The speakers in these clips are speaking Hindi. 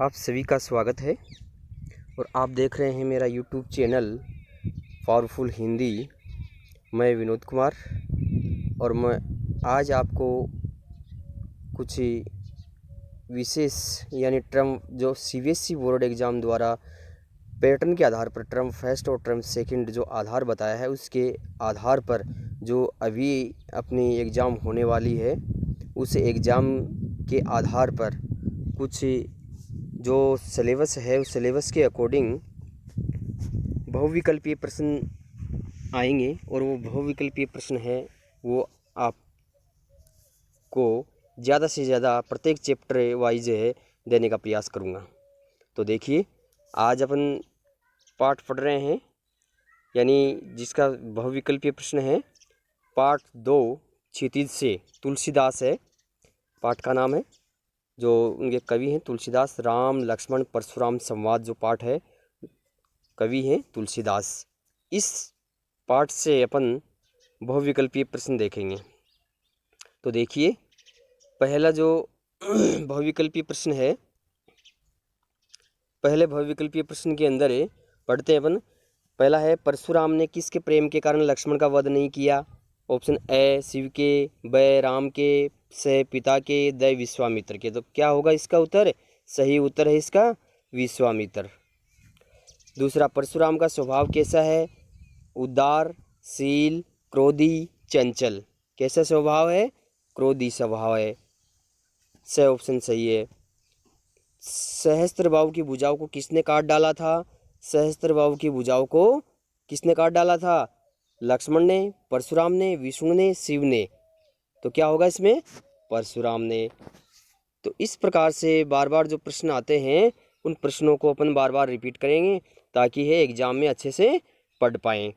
आप सभी का स्वागत है और आप देख रहे हैं मेरा यूट्यूब चैनल पावरफुल हिंदी। मैं विनोद कुमार और मैं आज आपको कुछ विशेष यानी टर्म जो सीबीएसई बोर्ड एग्ज़ाम द्वारा पैटर्न के आधार पर टर्म फर्स्ट और टर्म सेकंड जो आधार बताया है, उसके आधार पर जो अभी अपनी एग्ज़ाम होने वाली है, उस एग्ज़ाम के आधार पर कुछ जो सिलेबस है, उस सिलेबस के अकॉर्डिंग बहुविकल्पीय प्रश्न आएंगे और वो बहुविकल्पीय प्रश्न है वो आपको ज़्यादा से ज़्यादा प्रत्येक चैप्टर वाइज है देने का प्रयास करूँगा। तो देखिए, आज अपन पाठ पढ़ रहे हैं यानी जिसका बहुविकल्पीय प्रश्न है पाठ 2 क्षितिज से तुलसीदास है। पाठ का नाम है, जो उनके कवि हैं तुलसीदास, राम लक्ष्मण परशुराम संवाद जो पाठ है, कवि हैं तुलसीदास। इस पाठ से अपन बहुविकल्पीय प्रश्न देखेंगे। तो देखिए, पहला जो बहुविकल्पीय प्रश्न है, पहले बहुविकल्पीय प्रश्न के अंदर है, पढ़ते हैं अपन। पहला है, परशुराम ने किसके प्रेम के कारण लक्ष्मण का वध नहीं किया? ऑप्शन ए शिव के, ब राम के, से पिता के, द विश्वामित्र के। तो क्या होगा इसका उत्तर? सही उत्तर है इसका विश्वामित्र। दूसरा, परशुराम का स्वभाव कैसा है? उदार, शील, क्रोधी, चंचल। कैसा स्वभाव है? क्रोधी स्वभाव है। स ऑप्शन सही है। सहस्त्रबाहु की भुजाओं को किसने काट डाला था? सहस्त्रबाहु की भुजाओं को किसने काट डाला था? लक्ष्मण ने, परशुराम ने, विष्णु ने, शिव ने। तो क्या होगा इसमें? परशुराम ने। तो इस प्रकार से बार बार जो प्रश्न आते हैं, उन प्रश्नों को अपन बार बार रिपीट करेंगे ताकि है एग्जाम में अच्छे से पढ़ पाएँ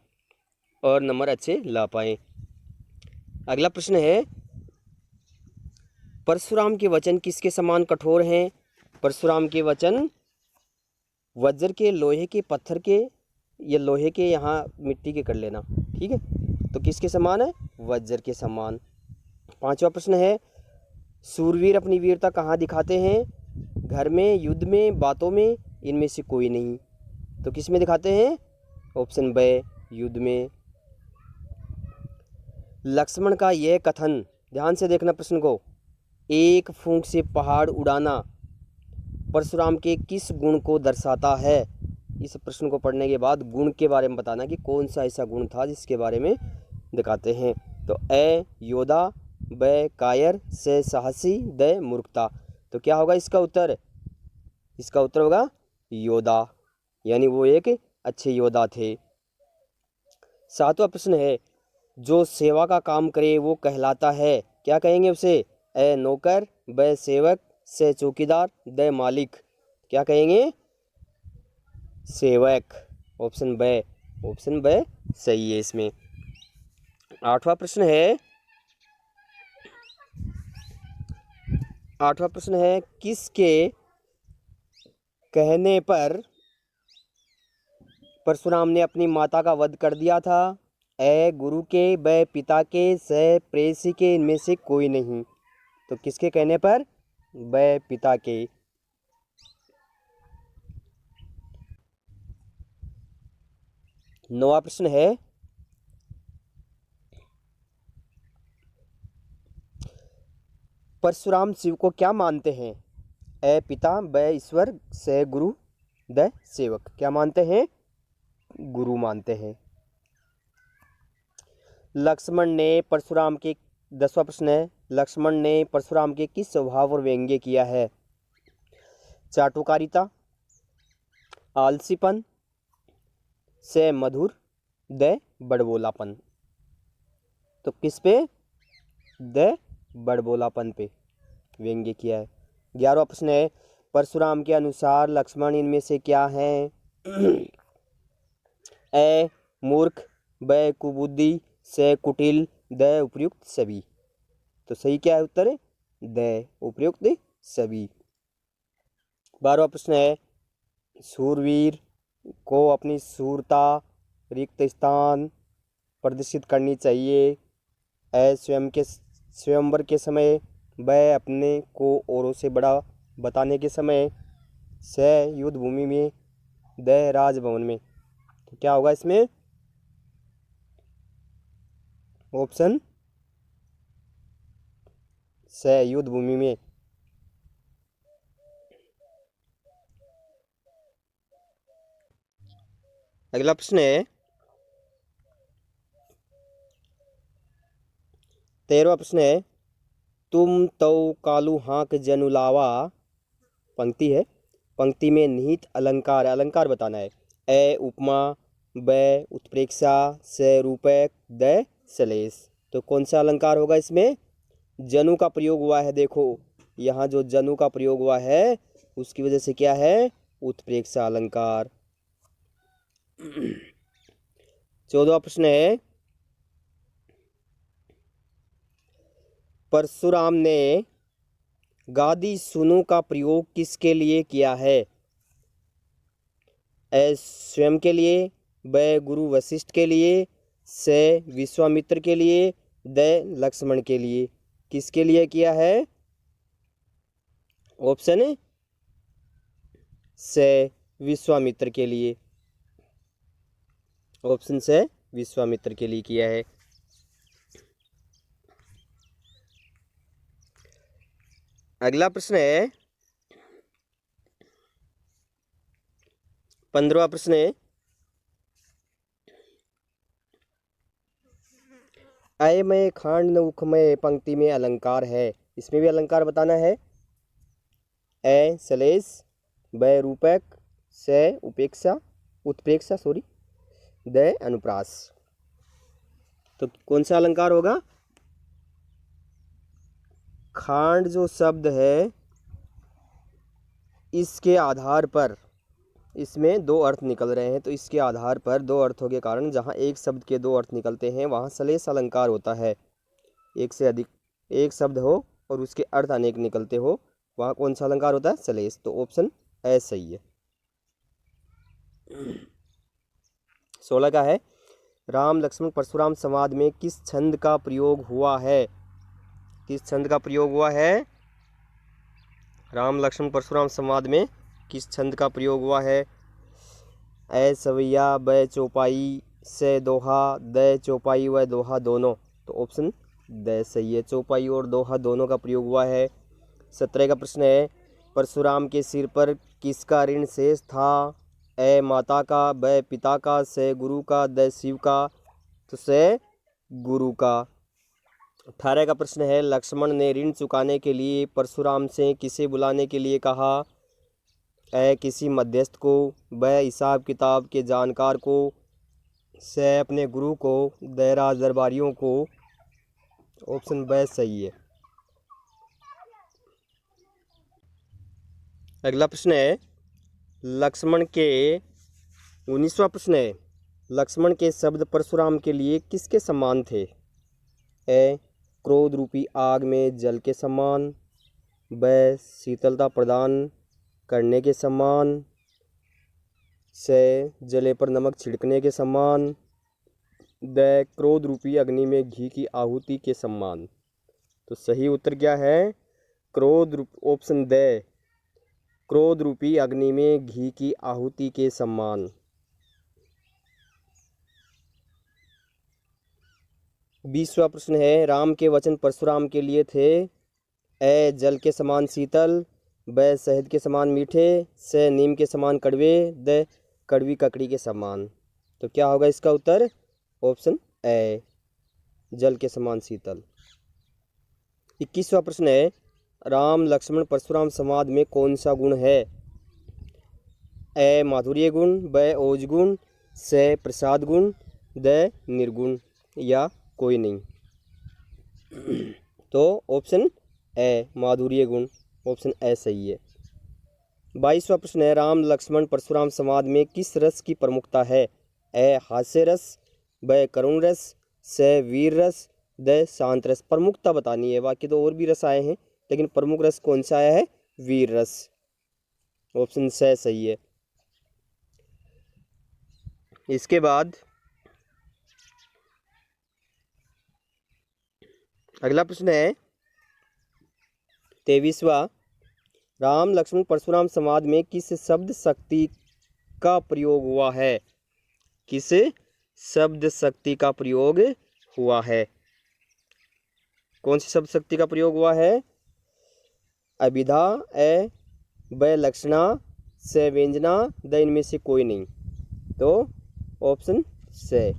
और नंबर अच्छे ला पाएँ। अगला प्रश्न है, परशुराम के वचन किसके समान कठोर हैं? परशुराम के वचन वज्र के, लोहे के, पत्थर के, या लोहे के, यहाँ मिट्टी के कर लेना, ठीक है। तो किसके समान है? वज्र के समान। पांचवा प्रश्न है, सूरवीर अपनी वीरता कहाँ दिखाते हैं? घर में, युद्ध में, बातों में, इनमें से कोई नहीं। तो किस में दिखाते हैं? ऑप्शन ब युद्ध में। लक्ष्मण का यह कथन, ध्यान से देखना प्रश्न को, एक फूंक से पहाड़ उड़ाना परशुराम के किस गुण को दर्शाता है? इस प्रश्न को पढ़ने के बाद गुण के बारे में बताना कि कौन सा ऐसा गुण था जिसके बारे में दिखाते हैं। तो ए योद्धा, ब कायर, से साहसी, द मूर्खता। तो क्या होगा इसका उत्तर? इसका उत्तर होगा योद्धा, यानी वो एक अच्छे योद्धा थे। सातवां प्रश्न है, जो सेवा का काम करे वो कहलाता है, क्या कहेंगे उसे? ए नौकर, ब सेवक, से चौकीदार, द मालिक। क्या कहेंगे? सेवक। ऑप्शन ब, ऑप्शन ब सही है इसमें। आठवां प्रश्न है, आठवां प्रश्न है, किसके कहने पर परशुराम ने अपनी माता का वध कर दिया था? ए गुरु के, ब पिता के, से प्रेयसी के, इनमें से कोई नहीं। तो किसके कहने पर? ब पिता के। नौवां प्रश्न है, परशुराम शिव को क्या मानते हैं? ए पिता, ब ईश्वर, से गुरु, द सेवक। क्या मानते हैं? गुरु मानते हैं। लक्ष्मण ने परशुराम के, 10वां प्रश्न है, लक्ष्मण ने परशुराम के किस स्वभाव और व्यंग्य किया है? चाटुकारिता, आलसीपन, से मधुर, द बड़बोलापन। तो किस पे? द बड़बोलापन पे व्यंग्य किया है। 11वां प्रश्न है, परशुराम के अनुसार लक्ष्मण इनमें से क्या है? ए मूर्ख, ब कुबुद्धि, से कुटिल, द उपयुक्त सभी। तो सही क्या है उत्तर? द उपयुक्त सभी। 12वां प्रश्न है, शूरवीर को अपनी शूरता रिक्त स्थान प्रदर्शित करनी चाहिए। ए स्वयंवर के समय, ब अपने को औरों से बड़ा बताने के समय, स युद्ध भूमि में, द राजभवन में। तो क्या होगा इसमें? ऑप्शन स युद्ध भूमि में। अगला प्रश्न है 13वां प्रश्न है, तुम तो कालू हाँक जनुलावा, पंक्ति है, पंक्ति में निहित अलंकार है, अलंकार बताना है। ए उपमा, ब उत्प्रेक्षा, से रूपक, द सलेस। तो कौन सा अलंकार होगा इसमें? जनु का प्रयोग हुआ है, देखो यहाँ जो जनु का प्रयोग हुआ है उसकी वजह से क्या है? उत्प्रेक्षा अलंकार। 14वां प्रश्न है, परशुराम ने गादी सुनो का प्रयोग किसके लिए किया है? ए स्वयं के लिए, ब गुरु वशिष्ठ के लिए, से विश्वामित्र के लिए, द लक्ष्मण के लिए। किसके लिए किया है? ऑप्शन है से विश्वामित्र के लिए, ऑप्शन से विश्वामित्र के लिए किया है। अगला प्रश्न है 15वां प्रश्न है, अयमय खांड न उखमय पंक्ति में अलंकार है, इसमें भी अलंकार बताना है। ए सलेस, ब रूपक, से उपेक्षा उत्प्रेक्षा सॉरी, द अनुप्रास। तो कौन सा अलंकार होगा? खांड जो शब्द है इसके आधार पर इसमें दो अर्थ निकल रहे हैं, तो इसके आधार पर दो अर्थों के कारण जहाँ एक शब्द के दो अर्थ निकलते हैं वहाँ सलेस अलंकार होता है। एक से अधिक एक शब्द हो और उसके अर्थ अनेक निकलते हो, वहाँ कौन सा अलंकार होता है? सलेस। तो ऑप्शन ए सही है। 16 का है, राम लक्ष्मण परशुराम संवाद में किस छंद का प्रयोग हुआ है? किस छंद का प्रयोग हुआ है? राम लक्ष्मण परशुराम संवाद में किस छंद का प्रयोग हुआ है? ए सवैया, ब चौपाई, से दोहा, द चौपाई व दोहा दोनों। तो ऑप्शन द सही है, चौपाई और दोहा दोनों का प्रयोग हुआ है। 17 का प्रश्न है, परशुराम के सिर पर किसका ऋण शेष था? ए माता का, ब पिता का, से गुरु का, द शिव का। तो से गुरु का। 18 का प्रश्न है, लक्ष्मण ने ऋण चुकाने के लिए परशुराम से किसे बुलाने के लिए कहा? ए किसी मध्यस्थ को, ब हिसाब किताब के जानकार को, से अपने गुरु को, द राज दरबारियों को। ऑप्शन ब सही है। अगला प्रश्न है लक्ष्मण के 19वां प्रश्न है, लक्ष्मण के शब्द परशुराम के लिए किसके समान थे? ए क्रोध रूपी आग में जल के समान, ब शीतलता प्रदान करने के समान, से जले पर नमक छिड़कने के समान, द क्रोध रूपी अग्नि में घी की आहुति के समान। तो सही उत्तर क्या है? क्रोध रूप, ऑप्शन द क्रोध रूपी अग्नि में घी की आहुति के समान। 20वां प्रश्न है, राम के वचन परशुराम के लिए थे। ए जल के समान शीतल, ब शहद के समान मीठे, से नीम के समान कड़वे, द कड़वी ककड़ी के समान। तो क्या होगा इसका उत्तर? ऑप्शन ए जल के समान शीतल। 21वां प्रश्न है, राम लक्ष्मण परशुराम संवाद में कौन सा गुण है? ए माधुर्य गुण, ब ओज गुण, से प्रसाद गुण, द निर्गुण या कोई नहीं। तो ऑप्शन ए माधुर्य गुण, ऑप्शन ए सही है। 22वां प्रश्न है, राम लक्ष्मण परशुराम संवाद में किस रस की प्रमुखता है? ए हास्य रस, ब करुण रस, से वीर रस, द शांत रस। प्रमुखता बतानी है, बाकी तो और भी रस आए हैं लेकिन प्रमुख रस कौन सा आया है? वीर रस, ऑप्शन से सही है। इसके बाद अगला प्रश्न है 23वां, राम लक्ष्मण परशुराम संवाद में किस शब्द शक्ति का प्रयोग हुआ है? किस शब्द शक्ति का प्रयोग हुआ है? कौन सी शब्द शक्ति का प्रयोग हुआ है? अभिधा, ए, ब लक्षणा, से व्यंजना, द इनमें से कोई नहीं। तो ऑप्शन से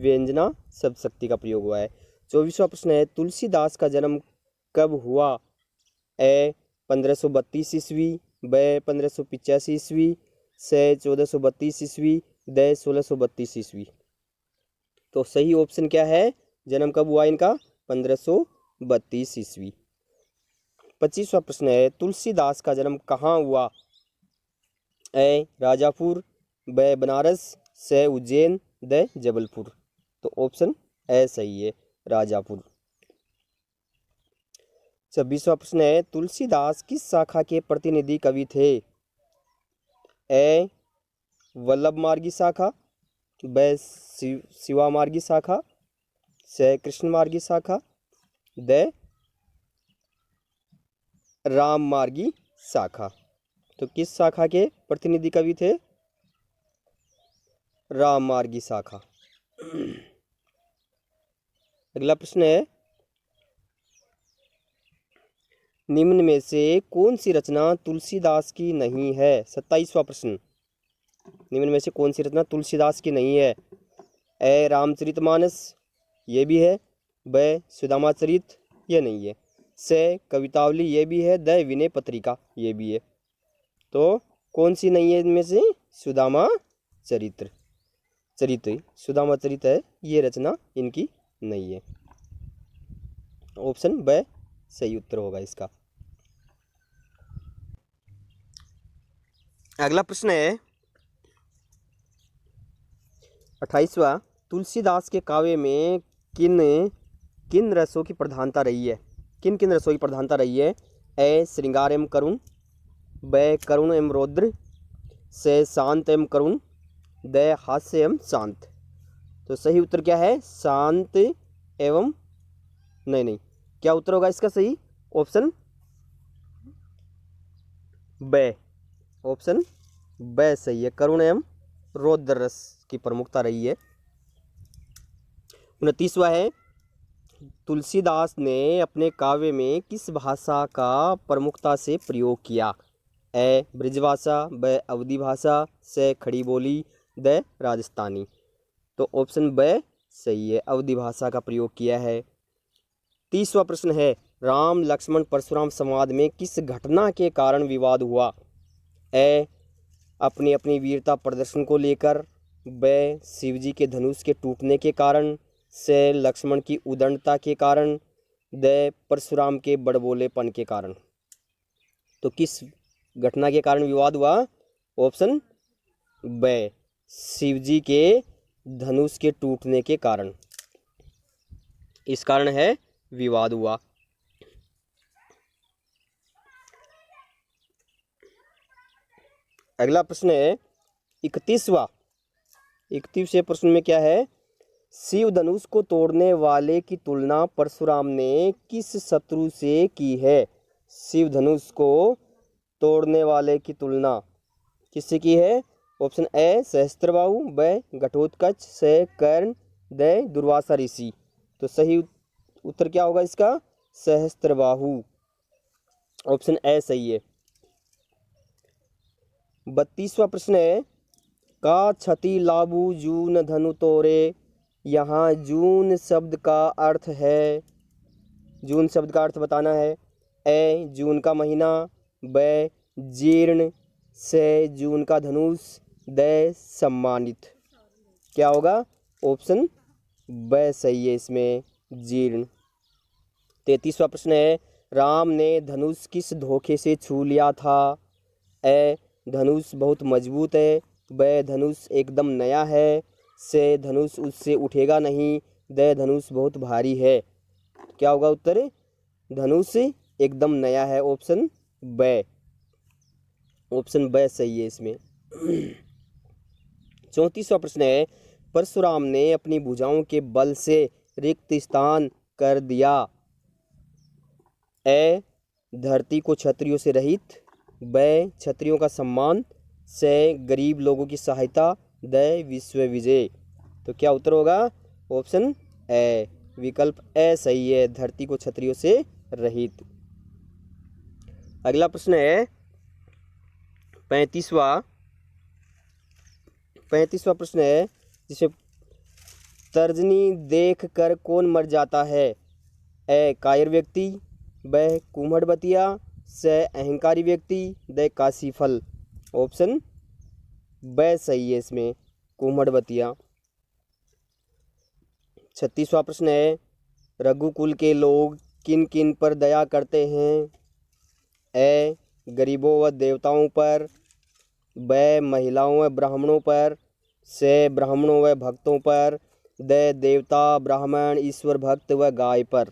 व्यंजना शब्द शक्ति का प्रयोग हुआ है। 24वां प्रश्न है, तुलसीदास का जन्म कब हुआ? ए 1532 ईस्वी, ब 1585 ईस्वी, से 1432 ईस्वी, द 1632 ईस्वी। तो सही ऑप्शन क्या है? जन्म कब हुआ इनका? 1532 ईस्वी। 25वां प्रश्न है, तुलसीदास का जन्म कहाँ हुआ? ए राजापुर, ब बनारस, से उज्जैन, द जबलपुर। तो ऑप्शन ए सही है, राजापुर। 26वां प्रश्न है, तुलसीदास किस शाखा के प्रतिनिधि कवि थे? ए वल्लभ मार्गी शाखा, ब शिवा मार्गी शाखा, से कृष्ण मार्गी शाखा, द राम मार्गी शाखा। तो किस शाखा के प्रतिनिधि कवि थे? राम मार्गी शाखा। अगला प्रश्न है, निम्न में से कौन सी रचना तुलसीदास की नहीं है? 27वां प्रश्न, निम्न में से कौन सी रचना तुलसीदास की नहीं है? ए रामचरितमानस, ये भी है, ब सुदामाचरित, ये नहीं है, से कवितावली, ये भी है, द विनय पत्रिका, ये भी है। तो कौन सी नहीं है इनमें से? सुदामाचरित सुदामाचरित है, ये रचना इनकी नहीं है। ऑप्शन ब सही उत्तर होगा इसका। अगला प्रश्न है 28वां, तुलसीदास के काव्य में किन किन रसों की प्रधानता रही है? किन किन रसों की प्रधानता रही है? ए श्रृंगार एवं करुण, ब करुण एवं रौद्र, से शांत एवं करुण, द हास्य एवं शांत। तो सही उत्तर क्या है? शांत एवं नहीं, क्या उत्तर होगा इसका सही? ऑप्शन ब, ऑप्शन ब सही है, करुण एवं रौद्र रस की प्रमुखता रही है। 29वां है, तुलसीदास ने अपने काव्य में किस भाषा का प्रमुखता से प्रयोग किया? ए ब्रजभाषा, ब अवधी भाषा, से खड़ी बोली, द राजस्थानी। तो ऑप्शन ब सही है, अवधी भाषा का प्रयोग किया है। 30वां प्रश्न है, राम लक्ष्मण परशुराम संवाद में किस घटना के कारण विवाद हुआ? ए अपनी अपनी वीरता प्रदर्शन को लेकर, ब शिवजी के धनुष के टूटने के कारण, से लक्ष्मण की उदंडता के कारण, द परशुराम के बड़बोलेपन के कारण। तो किस घटना के कारण विवाद हुआ? ऑप्शन ब शिवजी के धनुष के टूटने के कारण, इस कारण है विवाद हुआ। अगला प्रश्न है 31वां। 31वें प्रश्न में क्या है? शिव धनुष को तोड़ने वाले की तुलना परशुराम ने किस शत्रु से की है? शिव धनुष को तोड़ने वाले की तुलना किससे की है? ऑप्शन ए सहस्त्रबाहु, ब घटोत्कच, से कर्ण, द दुर्वासा ऋषि। तो सही उत्तर क्या होगा इसका? सहस्त्रबाहु, ऑप्शन ए सही है। 32वां प्रश्न है, का क्षति लाभु जून धनु तोरे। यहाँ जून शब्द का अर्थ है, जून शब्द का अर्थ बताना है। ए जून का महीना, ब जीर्ण, से जून का धनुष, द सम्मानित। क्या होगा? ऑप्शन ब सही है इसमें, जीर्ण। 33वां प्रश्न है, राम ने धनुष किस धोखे से छू लिया था? ए धनुष बहुत मजबूत है, ब धनुष एकदम नया है, से धनुष उससे उठेगा नहीं, द धनुष बहुत भारी है। क्या होगा उत्तर? धनुष एकदम नया है, ऑप्शन ब, ऑप्शन ब सही है इसमें। 34वां प्रश्न है, परशुराम ने अपनी भुजाओं के बल से रिक्त स्थान कर दिया। ए धरती को क्षत्रियों से रहित, ब क्षत्रियों का सम्मान, से गरीब लोगों की सहायता, द विश्व विजय। तो क्या उत्तर होगा? ऑप्शन ए, विकल्प ए सही है, धरती को क्षत्रियों से रहित। अगला प्रश्न है 35वां प्रश्न है, जिसे तर्जनी देख कर कौन मर जाता है? ए कायर व्यक्ति, ब कुम्हड़ बतिया, से अहंकारी व्यक्ति, द काशीफल। ऑप्शन ब सही है इसमें, कुम्हड़ बतिया। 36वां प्रश्न है, रघुकुल के लोग किन किन पर दया करते हैं? ए गरीबों व देवताओं पर, ब महिलाओं व ब्राह्मणों पर, से ब्राह्मणों व भक्तों पर, द देवता ब्राह्मण ईश्वर भक्त व गाय पर।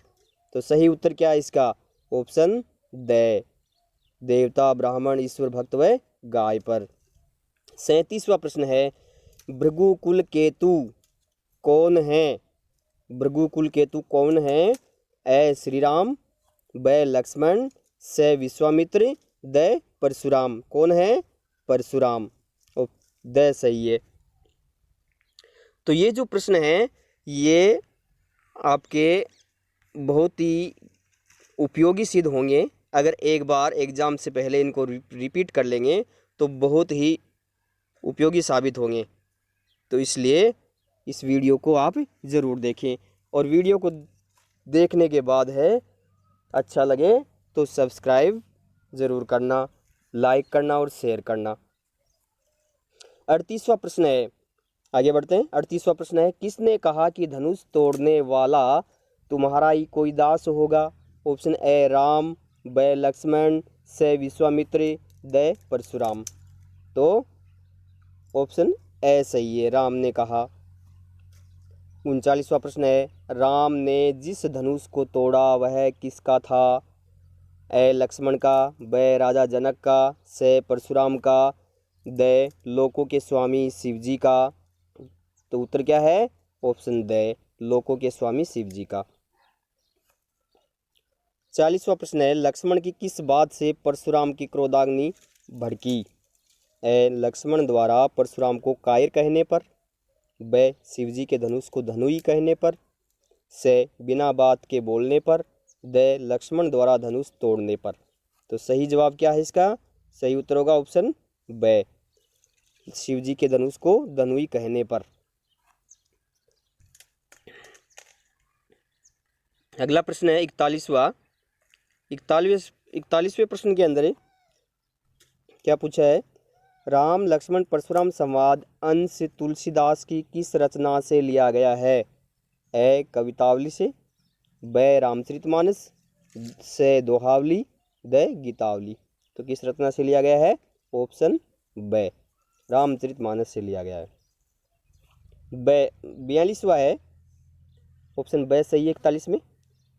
तो सही उत्तर क्या है इसका? ऑप्शन द देवता ब्राह्मण ईश्वर भक्त व गाय पर। 37वां प्रश्न है, भृगुकुल केतु कौन है? भृगुकुल केतु कौन है? ए श्री राम, ब लक्ष्मण, से विश्वामित्र, द परशुराम। कौन है? परशुराम। द सही है। तो ये जो प्रश्न है ये आपके बहुत ही उपयोगी सिद्ध होंगे। अगर एक बार एग्ज़ाम से पहले इनको रिपीट कर लेंगे तो बहुत ही उपयोगी साबित होंगे। तो इसलिए इस वीडियो को आप ज़रूर देखें, और वीडियो को देखने के बाद है अच्छा लगे तो सब्सक्राइब ज़रूर करना, लाइक करना और शेयर करना। 38वां प्रश्न है, आगे बढ़ते हैं। 38वां प्रश्न है, किसने कहा कि धनुष तोड़ने वाला तुम्हारा ही कोई दास होगा? ऑप्शन ए राम, ब लक्ष्मण, से विश्वामित्र, द परशुराम। तो ऑप्शन ए सही है, राम ने कहा। 39वां प्रश्न है, राम ने जिस धनुष को तोड़ा वह किसका था? ए लक्ष्मण का, ब राजा जनक का, से परशुराम का, द लोकों के स्वामी शिवजी का। तो उत्तर क्या है? ऑप्शन द लोकों के स्वामी शिवजी का। 40वां प्रश्न है, लक्ष्मण की किस बात से परशुराम की क्रोधाग्नि भड़की? ए लक्ष्मण द्वारा परशुराम को कायर कहने पर, ब शिवजी के धनुष को धनुई कहने पर, से बिना बात के बोलने पर, द लक्ष्मण द्वारा धनुष तोड़ने पर। तो सही जवाब क्या है इसका? सही उत्तर होगा ऑप्शन ब, शिवजी के धनुष को धनुई कहने पर। अगला प्रश्न है 41वें प्रश्न के अंदर क्या पूछा है? राम लक्ष्मण परशुराम संवाद अंश तुलसीदास की किस रचना से लिया गया है? ए कवितावली से, ब रामचरितमानस, से दोहावली, द गीतावली। तो किस रचना से लिया गया है? ऑप्शन ब रामचरितमानस से लिया गया है। 42वां है, ऑप्शन ब सही है 41 में।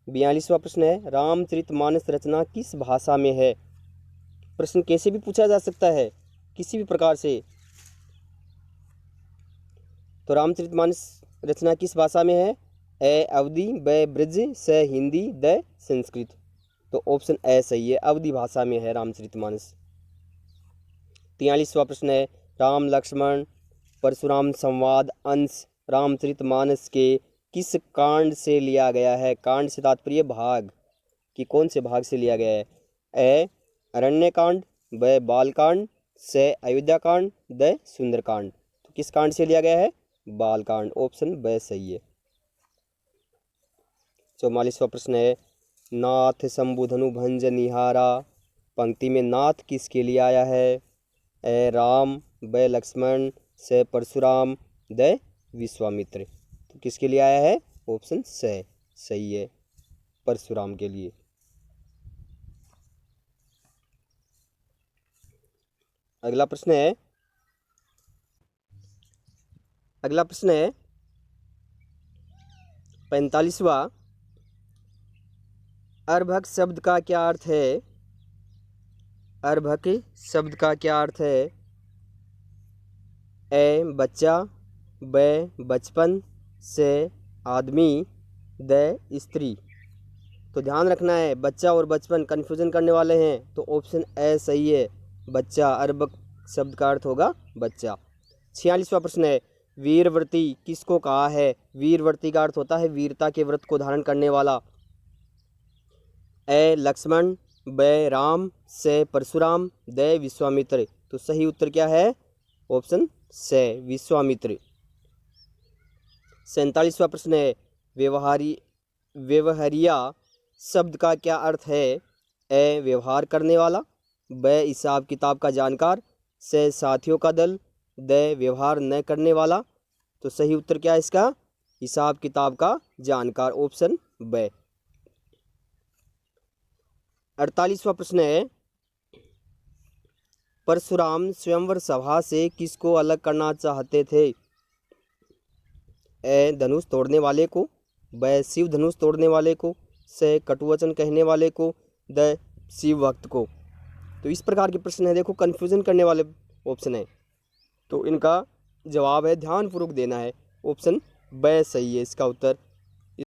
42वां प्रश्न है, रामचरितमानस रचना किस भाषा में है? प्रश्न कैसे भी पूछा जा सकता है, किसी भी प्रकार से। तो रामचरितमानस रचना किस भाषा में है? ए अवधी, ब ब्रज, से हिंदी, द संस्कृत। तो ऑप्शन ए सही है, अवधी भाषा में है रामचरितमानस। 43वां प्रश्न है, राम लक्ष्मण परशुराम संवाद अंश रामचरितमानस के किस कांड से लिया गया है? कांड से तात्पर्य भाग, कि कौन से भाग से लिया गया है? ए अरण्य कांड, ब बाल कांड, से अयोध्या कांड, द सुंदर कांड। तो किस कांड से लिया गया है? बाल कांड। ऑप्शन ब सही है। 44वां प्रश्न है, नाथ शंभुधनु भंज निहारा, पंक्ति में नाथ किसके लिए आया है? ए राम, ब लक्ष्मण, से परशुराम, द विश्वामित्र। तो किसके लिए आया है? ऑप्शन से सही है, परशुराम के लिए। अगला प्रश्न है 45वां, अर्भक शब्द का क्या अर्थ है? अर्भक शब्द का क्या अर्थ है? ए बच्चा, ब बचपन, से आदमी, द स्त्री। तो ध्यान रखना है, बच्चा और बचपन कन्फ्यूजन करने वाले हैं, तो ऑप्शन ए सही है, बच्चा। अर्भक शब्द का अर्थ होगा बच्चा। 46वां प्रश्न है, वीरव्रती किसको कहा है? वीरव्रती का अर्थ होता है वीरता के व्रत को धारण करने वाला। ए लक्ष्मण, ब राम, से परशुराम, द विश्वामित्र। तो सही उत्तर क्या है? ऑप्शन से विश्वामित्र। 47वां प्रश्न है, व्यवहारिया शब्द का क्या अर्थ है? ए व्यवहार करने वाला, ब हिसाब किताब का जानकार, से साथियों का दल, द व्यवहार न करने वाला। तो सही उत्तर क्या है इसका? हिसाब किताब का जानकार, ऑप्शन ब। 48वां प्रश्न है, परशुराम स्वयंवर सभा से किसको अलग करना चाहते थे? ए धनुष तोड़ने वाले को, ब शिव धनुष तोड़ने वाले को, से कटुवचन कहने वाले को, द शिव भक्त को। तो इस प्रकार के प्रश्न है, देखो कन्फ्यूजन करने वाले ऑप्शन है, तो इनका जवाब है ध्यानपूर्वक देना है, ऑप्शन ब सही है इसका उत्तर।